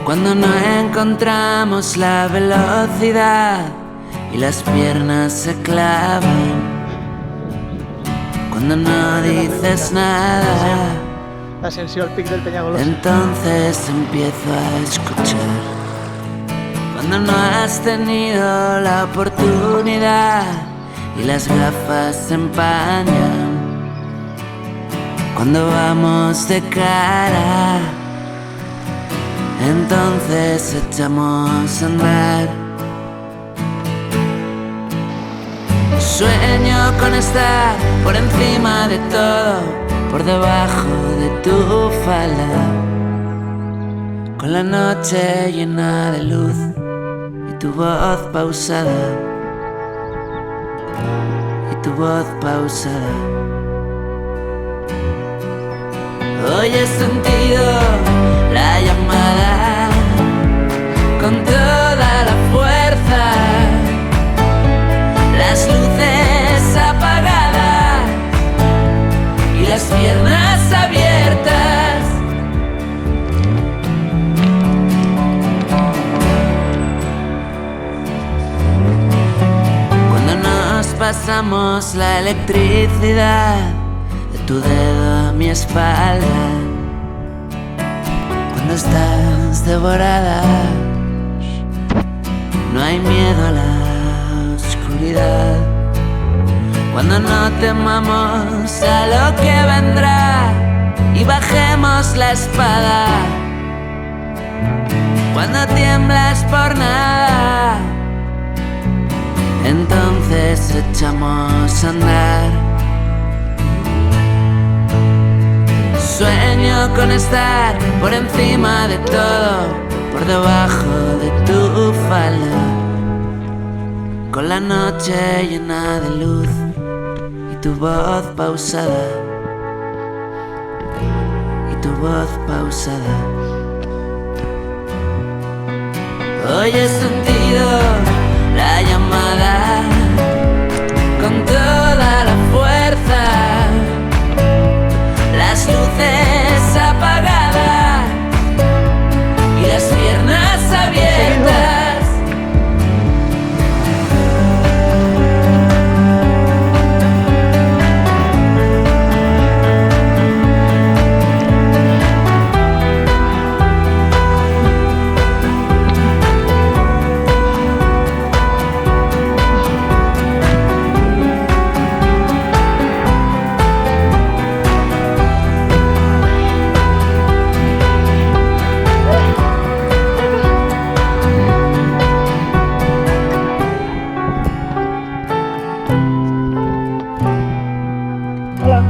Cuando no encontramos la velocidad y las piernas se clavan, cuando no dices nada, Ascensió al pic del Peñagolosa. entonces empiezo a escuchar. Cuando no has tenido la oportunidad y las gafas se empañan, cuando vamos de cara, entonces echamos a andar. Sueño con estar por encima de todo, por debajo de tu falda, con la noche llena de luz y tu voz pausada, y tu voz pausada. Hoy he sentido la llamada con toda la fuerza, las luces apagadas y las piernas abiertas. Cuando nos pasamos la electricidad de tu dedo a mi espalda, cuando estás devorada, no hay miedo a la oscuridad. Cuando no temamos a lo que vendrá y bajemos la espada, cuando tiemblas por nada, entonces echamos a andar. Sueño con estar por encima de todo, por debajo de tu falda, con la noche llena de luz y tu voz pausada, y tu voz pausada. Hoy he sentido la llamada con toda la fuerza, las luces apagadas y las piernas abiertas. Hola.